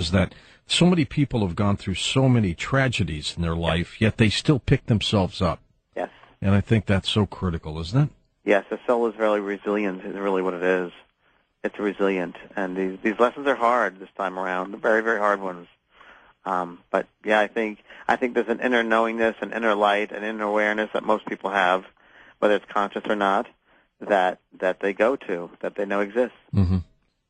is that so many people have gone through so many tragedies in their life, yet they still pick themselves up. Yes. And I think that's so critical, isn't it? Yes, the soul is very resilient, is really what it is. It's resilient. And these lessons are hard this time around, the very, very hard ones. But, yeah, I think there's an inner knowingness, an inner light, an inner awareness that most people have, whether it's conscious or not, that they go to, that they know exists. Mm-hmm.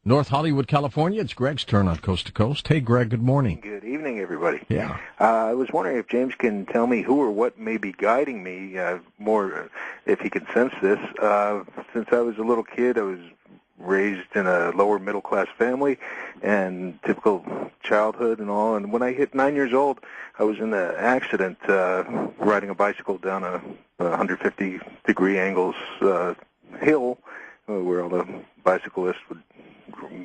North Hollywood, California, it's Greg's turn on Coast to Coast. Hey, Greg, good morning. Good evening, everybody. Yeah. I was wondering if James can tell me who or what may be guiding me more, if he can sense this. Since I was a little kid, I was raised in a lower middle-class family and typical childhood and all. And when I hit 9 years old, I was in an accident riding a bicycle down a 150-degree angles hill where all the bicyclists would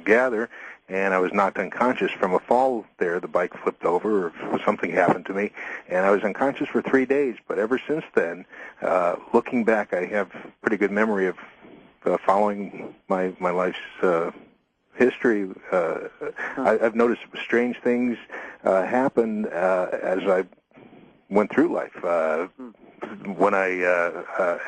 gather, and I was knocked unconscious from a fall there. The bike flipped over or something happened to me, and I was unconscious for 3 days. But ever since then, looking back, I have pretty good memory of following my life's history. I've noticed strange things happen as I went through life. When I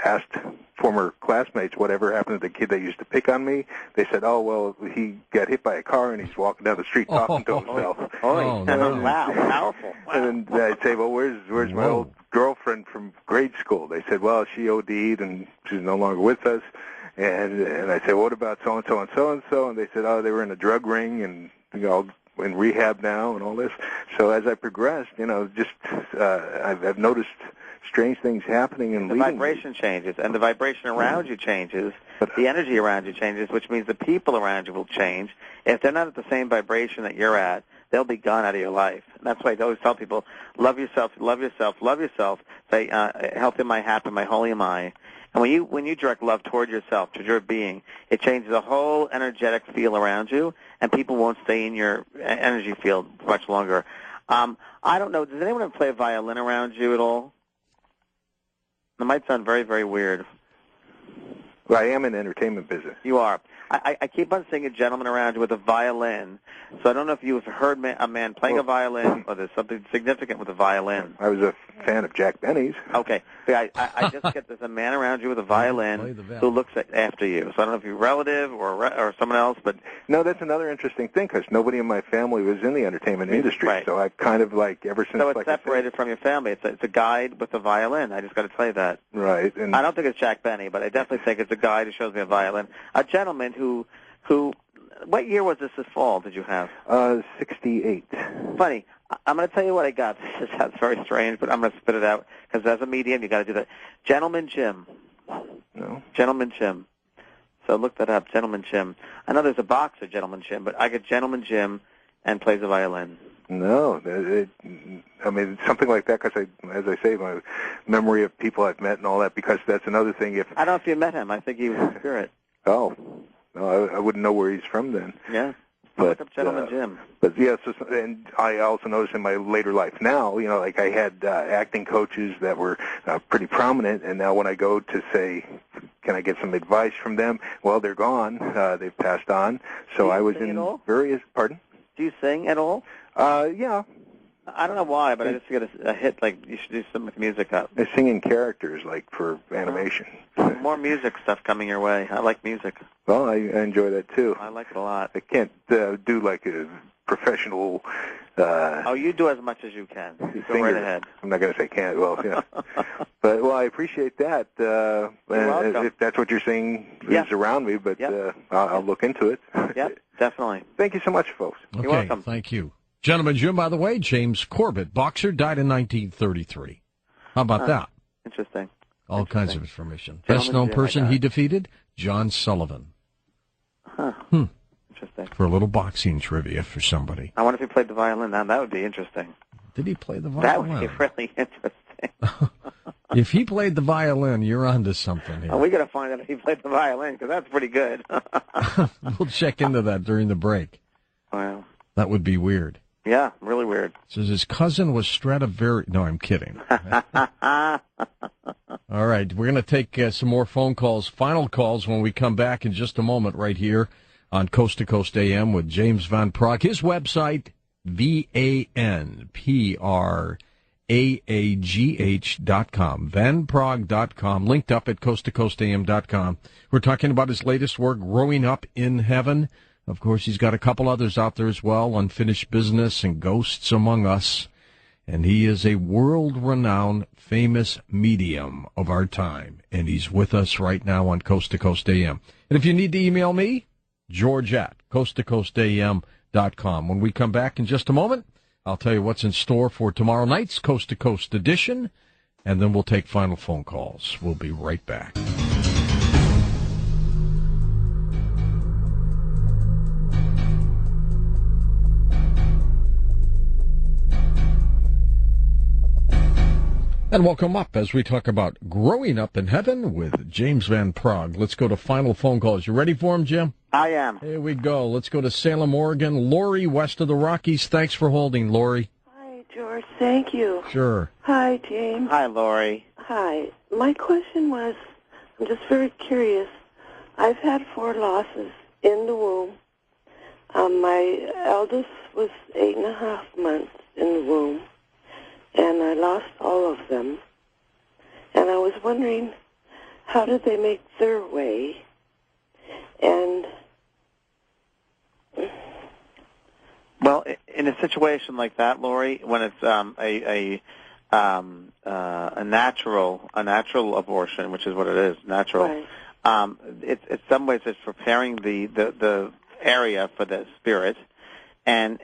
asked former classmates whatever happened to the kid that used to pick on me, they said, "Oh, well, he got hit by a car and he's walking down the street talking to himself." Oh, no. Wow, powerful. Wow. And then I'd say, "Well, where's my old girlfriend from grade school?" They said, "Well, she OD'd and she's no longer with us." And I said, "What about so-and-so and so-and-so?" And they said, "Oh, they were in a drug ring and, in rehab now and all this." So as I progressed, just I've noticed strange things happening and the vibration changes, and the vibration around you changes, the energy around you changes, which means the people around you will change. If they're not at the same vibration that you're at, they'll be gone out of your life. And that's why I always tell people, love yourself, love yourself, love yourself. Say, healthy am I, happy am I, holy am I. And when you direct love toward yourself, toward your being, it changes the whole energetic field around you, and people won't stay in your energy field much longer. I don't know, does anyone ever play a violin around you at all? It might sound very, very weird. Well, I am in the entertainment business. You are. I keep on seeing a gentleman around you with a violin, so I don't know if you've heard a man playing a violin or there's something significant with a violin. I was a fan of Jack Benny's. Okay. I just get there's a man around you with a violin who looks after you. So I don't know if you're a relative or someone else, but... No, that's another interesting thing because nobody in my family was in the entertainment industry. Right. So I've kind of ever since... So it's separated from your family. It's a guide with a violin. I just got to tell you that. Right. And I don't think it's Jack Benny, but I definitely think it's a guide who shows me a violin. A gentleman who what year was this fall did you have? 68. Funny. I'm going to tell you what I got. This sounds very strange, but I'm going to spit it out because as a medium, you got to do that. Gentleman Jim. No. Gentleman Jim. So look that up, Gentleman Jim. I know there's a boxer, Gentleman Jim, but I get Gentleman Jim and plays a violin. No, something like that because, as I say, my memory of people I've met and all that, because that's another thing. I don't know if you met him. I think he was a spirit. Oh. No, I wouldn't know where he's from then. Yeah. But, look up Gentleman Jim. But yeah, and I also noticed in my later life now, I had acting coaches that were pretty prominent, and now when I go to say, can I get some advice from them? Well, they're gone. They've passed on. So I was in various. Pardon? Do you sing at all? Yeah. I don't know why, but I just get a hit you should do something with music up. I sing in characters for animation. More music stuff coming your way. I like music. Well, I enjoy that too. I like it a lot. I can't do a professional. You do as much as you can. Go right ahead. I'm not going to say can't. Well, yeah. But I appreciate that. You're welcome. If that's what you're saying is around me, but I'll look into it. Yep, definitely. Thank you so much, folks. Okay, you're welcome. Thank you. Gentleman Jim, by the way, James Corbett, boxer, died in 1933. How about that? Interesting. All kinds of information. Best known person he defeated, John Sullivan. Huh. Interesting. For a little boxing trivia for somebody. I wonder if he played the violin. Now, that would be interesting. Did he play the violin? That would be really interesting. If he played the violin, you're onto something here. We got to find out if he played the violin, because that's pretty good. We'll check into that during the break. Wow. That would be weird. Yeah, really weird. Says his cousin was Stradivarius. No, I'm kidding. All right, we're going to take some more phone calls, final calls, when we come back in just a moment right here on Coast to Coast AM with James Van Praag. His website, VANPRAAGH.com, vanprog.com, linked up at coast-to-coast-am.com. We're talking about his latest work, Growing Up in Heaven. Of course, he's got a couple others out there as well, Unfinished Business and Ghosts Among Us. And he is a world-renowned, famous medium of our time. And he's with us right now on Coast to Coast AM. And if you need to email me, George at coast-to-coast-am.com. When we come back in just a moment, I'll tell you what's in store for tomorrow night's Coast to Coast edition. And then we'll take final phone calls. We'll be right back. And welcome up as we talk about Growing Up in Heaven with James Van Prague. Let's go to final phone calls. You ready for them, Jim? I am. Here we go. Let's go to Salem, Oregon. Lori, west of the Rockies. Thanks for holding, Lori. Hi, George. Thank you. Sure. Hi, James. Hi, Lori. Hi. My question was, I'm just very curious. I've had 4 losses in the womb. My eldest was 8.5 months in the womb, and I lost all of them. And I was wondering, how did they make their way? And Well, in a situation like that, Lori, when it's a natural abortion, which is what it is, natural. Right. It's some ways it's preparing the area for the spirit, and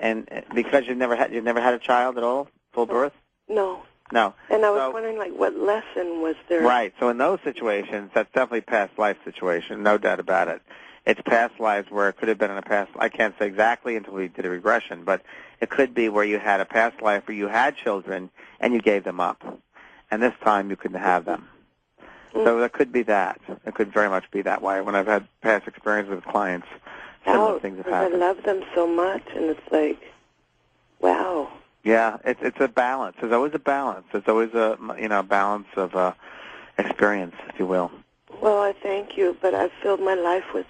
because you've never had a child at all, full birth. no. No. And I was wondering, like, what lesson was there? Right. So in those situations, that's definitely past life situation, no doubt about it. It's past lives where it could have been in a past. I can't say exactly until we did a regression, but it could be where you had a past life where you had children and you gave them up, and this time you couldn't have them. So it could be that. It could very much be that way. When I've had past experience with clients, similar things have happened. I love them so much, and it's like, wow. Yeah, it's a balance. There's always a balance. There's always a balance of experience, if you will. Well, I thank you, but I've filled my life with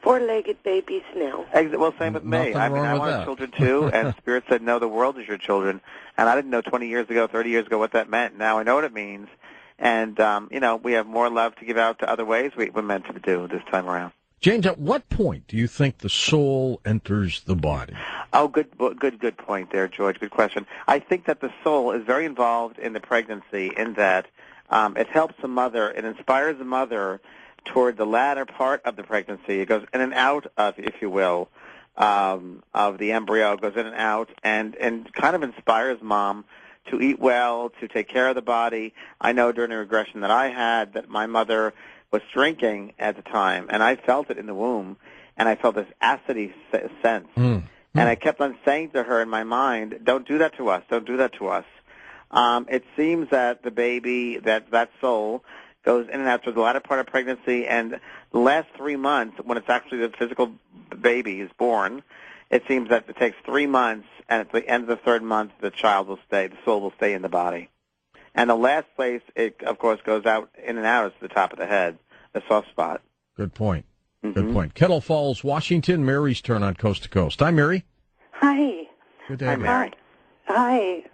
4-legged babies now. Well, same with me. I wanted children too, and Spirit said, no, the world is your children. And I didn't know 20 years ago, 30 years ago what that meant. Now I know what it means. And, we have more love to give out to other ways we're meant to do this time around. James, at what point do you think the soul enters the body? Oh, good point there, George. Good question. I think that the soul is very involved in the pregnancy in that it helps the mother, it inspires the mother toward the latter part of the pregnancy. It goes in and out of, if you will, of the embryo. It goes in and out and kind of inspires mom to eat well, to take care of the body. I know during a regression that I had that my mother was drinking at the time, and I felt it in the womb, and I felt this acidy sense. And I kept on saying to her in my mind, don't do that to us, don't do that to us. It seems that the baby, that soul, goes in and out through the latter part of pregnancy, and the last 3 months, when it's actually the physical baby is born, it seems that it takes 3 months, and at the end of the 3rd month, the soul will stay in the body. And the last place it, of course, goes out in and out is the top of the head, the soft spot. Good point. Good point. Kettle Falls, Washington. Mary's turn on Coast to Coast. Hi, Mary. Hi. Good day, Hi, Mary. Hi.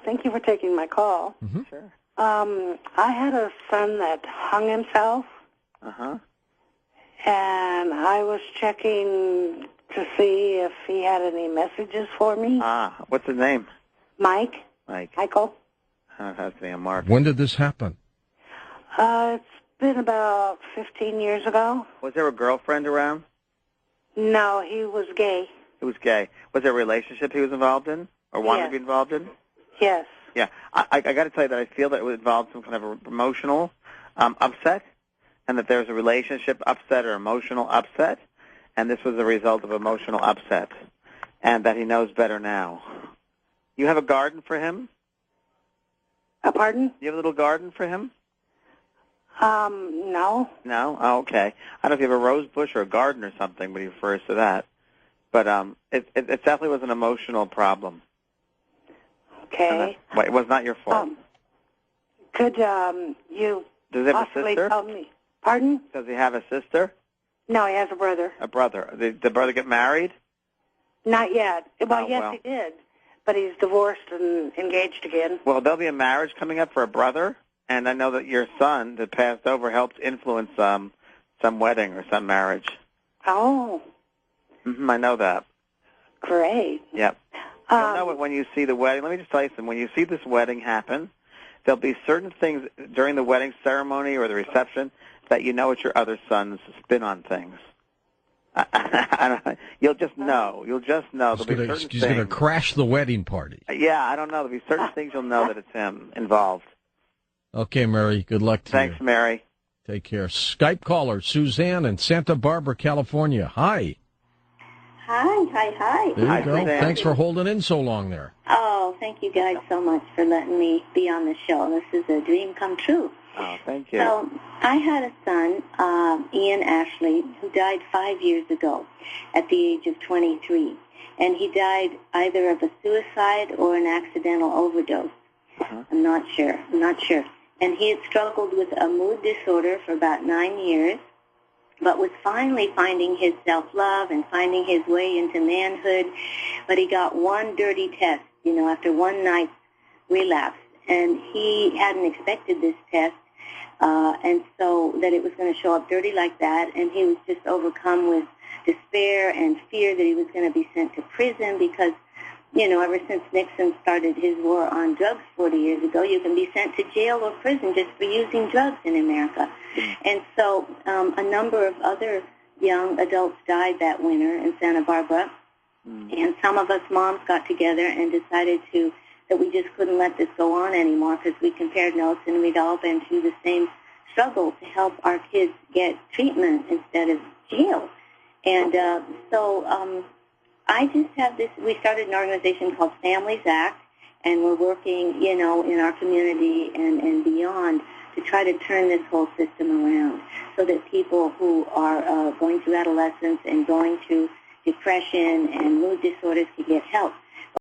Thank you for taking my call. Sure. I had a son that hung himself. And I was checking to see if he had any messages for me. What's his name? Mike. Michael. It has to be a Mark. When did this happen? It's been about 15 years ago. Was there a girlfriend around? No, he was gay. He was gay. Was there a relationship he was involved in or wanted to be involved in? Yes. Yeah. I got to tell you that I feel that it would involve some kind of emotional upset, and that there's a relationship upset or emotional upset, and this was a result of emotional upset, and that he knows better now. You have a garden for him? Pardon? You have a little garden for him? No. No? Oh, okay. I don't know if you have a rose bush or a garden or something, but he refers to that. But it definitely was an emotional problem. Okay. It was not your fault. Could you Does he have a possibly sister? tell me? Pardon? Does he have a sister? No, he has a brother. A brother. Did the brother get married? Not yet. Well, Oh, yes, well. he did, but he's divorced and engaged again. Well, there'll be a marriage coming up for a brother, and I know that your son that passed over helped influence some wedding or some marriage. Oh, I know that. great. Yep. You'll know it when you see the wedding. Let me just tell you something. When you see this wedding happen, there'll be certain things during the wedding ceremony or the reception that you know it's your other son's spin on things. You'll just know. You'll just know. There'll be certain He's going to things. crash the wedding party. Yeah, I don't know. There'll be certain things you'll know that it's him involved. Okay, Mary. Good luck to you. Thanks, Mary. Take care. Skype caller, Suzanne in Santa Barbara, California. Hi. Hi. There you Hi, go. Suzanne. Thanks for holding in so long there. Oh, thank you guys so much for letting me be on the show. This is a dream come true. Oh, thank you. So I had a son, Ian Ashley, who died 5 years ago at the age of 23. And he died either of a suicide or an accidental overdose. I'm not sure. And he had struggled with a mood disorder for about 9 years, but was finally finding his self-love and finding his way into manhood. But he got one dirty test, after one night's relapse. And he hadn't expected this test, and so that it was going to show up dirty like that. And he was just overcome with despair and fear that he was going to be sent to prison because, ever since Nixon started his war on drugs 40 years ago, you can be sent to jail or prison just for using drugs in America. And so a number of other young adults died that winter in Santa Barbara, and some of us moms got together and decided that we just couldn't let this go on anymore because we compared notes and we'd all been through the same struggle to help our kids get treatment instead of jail. And so I just have this, we started an organization called Families Act, and we're working, in our community and beyond to try to turn this whole system around so that people who are going through adolescence and going through depression and mood disorders can get help.